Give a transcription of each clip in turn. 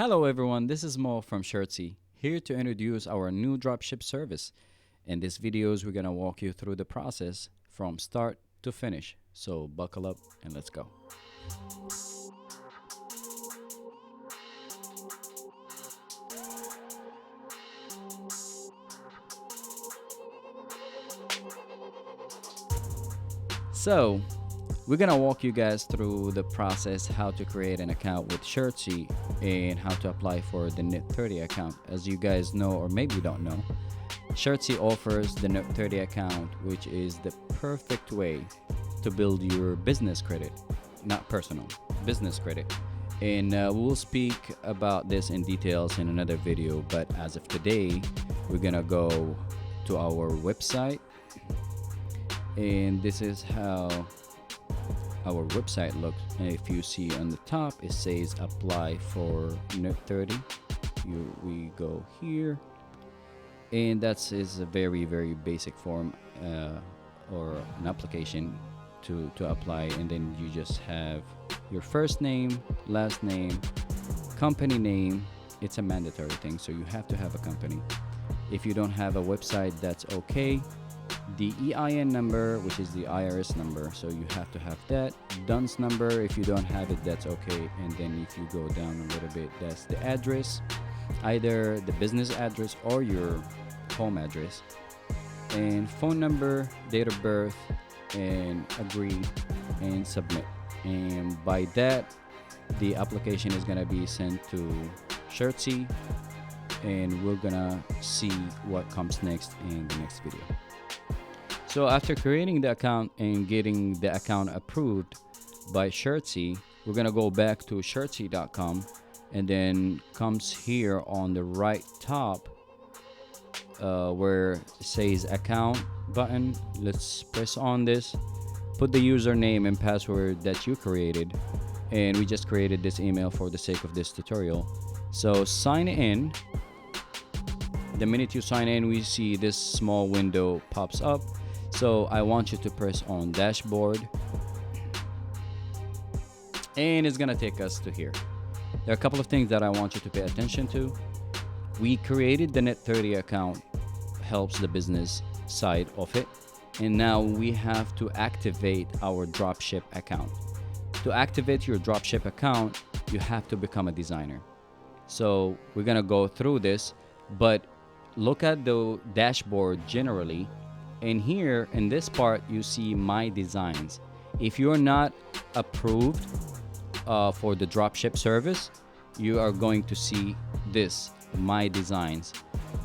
Hello everyone, this is Mo from Shirtsy, here to introduce our new dropship service. In this videos, we're gonna walk you through the process from start to finish. So buckle up and let's go. So we're gonna walk you guys through the process how to create an account with Shirtsy and how to apply for the Net 30 account. As you guys know, or maybe you don't know, Shirtsy offers the Net 30 account, which is the perfect way to build your business credit, not personal, business credit. And we'll speak about this in details in another video, but as of today, we're gonna go to our website, and this is how our website looks. And if you see on the top, it says apply for Net 30. We go here, and that is a very basic form or an application to apply. And then you just have your first name, last name, company name. It's a mandatory thing, so you have to have a company. If you don't have a website, that's okay. The EIN number, which is the IRS number, so you have to have that. DUNS number, if you don't have it, that's okay. And then if you go down a little bit, that's the address, either the business address or your home address, and phone number, date of birth, and agree and submit. And by that, the application is gonna be sent to Shirtsy, and we're gonna see what comes next in the next video. So after creating the account and getting the account approved by Shirtsy, we're gonna go back to shirtsy.com, and then comes here on the right top where it says account button. Let's press on this, put the username and password that you created, and we just created this email for the sake of this tutorial. So sign in. The minute you sign in, we see this small window pops up. So I want you to press on dashboard, and it's gonna take us to here. There are a couple of things that I want you to pay attention to. We created the Net 30 account, helps the business side of it, and now we have to activate our dropship account. To activate your dropship account, you have to become a designer. So we're gonna go through this, but look at the dashboard generally. And here in this part, you see my designs. If you're not approved for the dropship service, you are going to see this, my designs.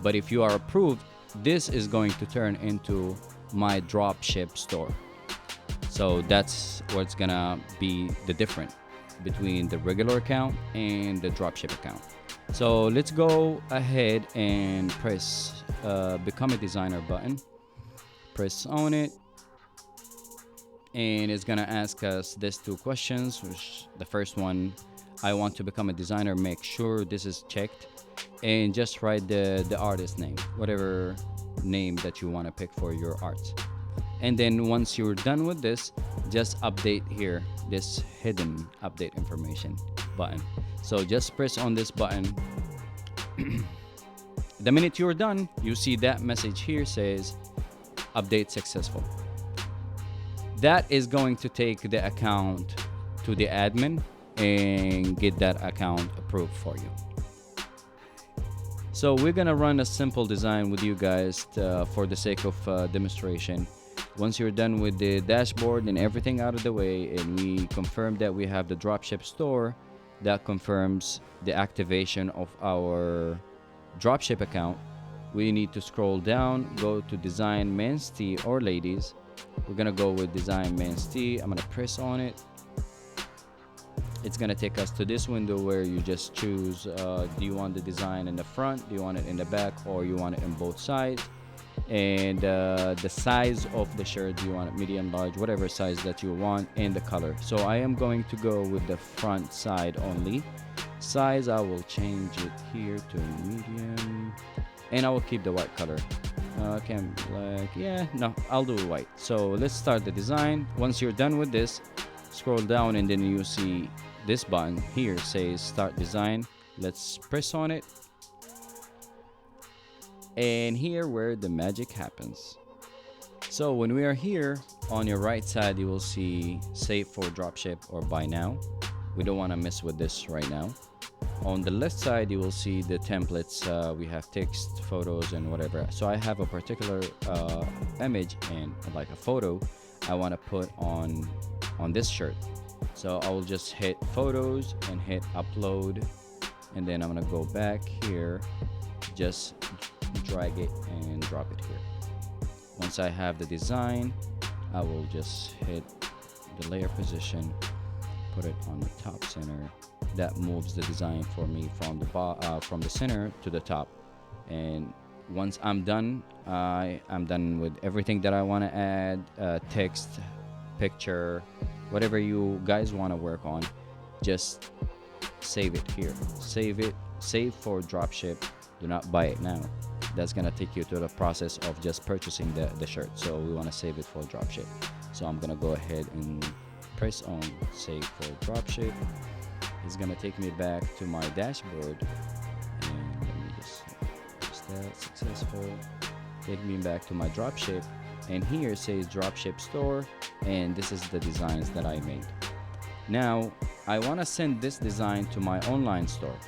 But if you are approved, this is going to turn into my dropship store. So that's what's gonna be the difference between the regular account and the dropship account. So let's go ahead and press become a designer button. Press on it, and it's gonna ask us these two questions, which the first one, I want to become a designer, make sure this is checked, and just write the artist name, whatever name that you want to pick for your art. And then once you're done with this, just update here, this hidden update information button. So just press on this button. The minute you're done, you see that message here says update successful. That is going to take the account to the admin and get that account approved for you. So we're gonna run a simple design with you guys for the sake of demonstration. Once you're done with the dashboard and everything out of the way, and we confirm that we have the dropship store, that confirms the activation of our dropship account, we need to scroll down, go to design men's tee or ladies. We're gonna go with design men's tee. I'm gonna press on it. It's gonna take us to this window where you just choose, do you want the design in the front, do you want it in the back, or you want it in both sides, and the size of the shirt, do you want it medium, large, whatever size that you want, and the color. So I am going to go with the front side only. Size, I will change it here to medium, and I will keep the white color. I'll do white. So let's start the design. Once you're done with this, scroll down, and then you see this button here says start design. Let's press on it, and here where the magic happens. So when we are here, on your right side you will see save for dropship or buy now. We don't want to mess with this right now. On the left side you will see the templates. We have text, photos, and whatever. So I have a particular image and like a photo I want to put on this shirt. So I will just hit photos and hit upload, and then I'm gonna go back here, just drag it and drop it here. Once I have the design, I will just hit the layer position, put it on the top center. That moves the design for me from the center to the top. And once I'm done, I'm done with everything that I want to add, text, picture, whatever you guys want to work on. Just save it here. Save for dropship. Do not buy it now. That's gonna take you to the process of just purchasing the shirt. So we want to save it for dropship. So I'm gonna go ahead and press on save for dropship. It's gonna take me back to my dashboard, and let me just press that, successful. Take me back to my dropship, and here it says dropship store, and this is the designs that I made. Now I want to send this design to my online store.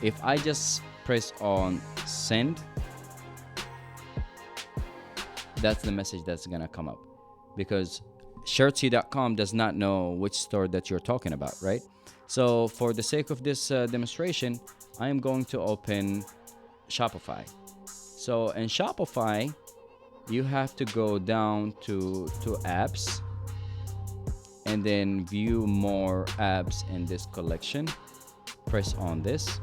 If I just press on send, that's the message that's gonna come up, because Shirtsy.com does not know which store that you're talking about, right? So for the sake of this demonstration, I am going to open Shopify. So in Shopify, you have to go down to apps, and then view more apps in this collection. Press on this.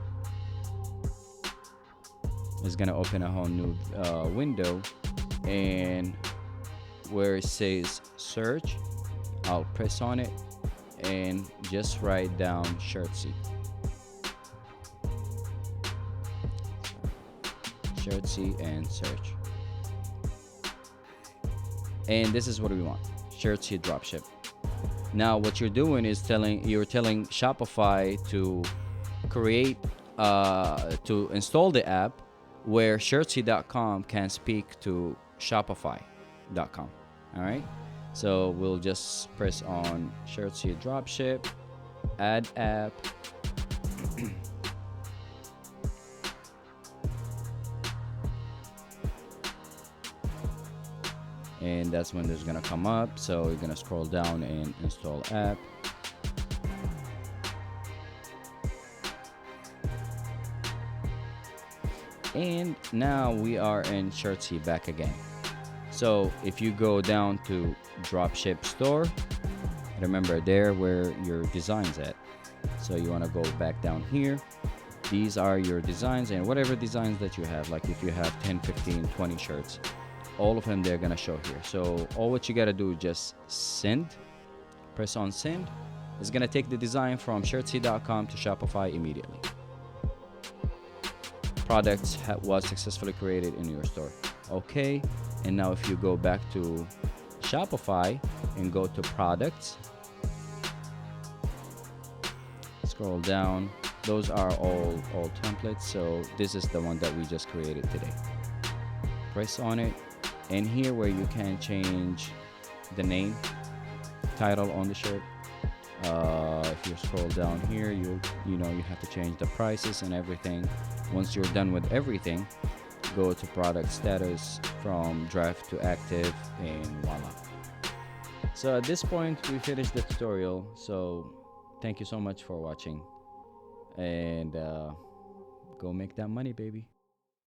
It's gonna open a whole new window, and where it says search, I'll press on it and just write down Shirtsy. Shirtsy and search. And this is what we want, Shirtsy dropship. Now what you're doing is telling Shopify to create to install the app where Shirtsy.com can speak to Shopify.com. All right, so we'll just press on Shirtsy dropship, add app, and that's when there's gonna come up. So you're gonna scroll down and install app. And now we are in Shirtsy back again. So if you go down to dropship store, remember there where your designs at. So you want to go back down here. These are your designs, and whatever designs that you have, like if you have 10, 15, 20 shirts, all of them they're gonna show here. So all what you gotta do is just send, press on send. It's gonna take the design from Shirtsy.com to Shopify immediately. Products was successfully created in your store. Okay, and now if you go back to Shopify and go to products, scroll down, those are all templates. So this is the one that we just created today. Press on it, and here where you can change the name, title on the shirt. If you scroll down here, you have to change the prices and everything. Once you're done with everything, go to product status, from draft to active, and voila. So at this point we finished the tutorial. So thank you so much for watching, and go make that money, baby.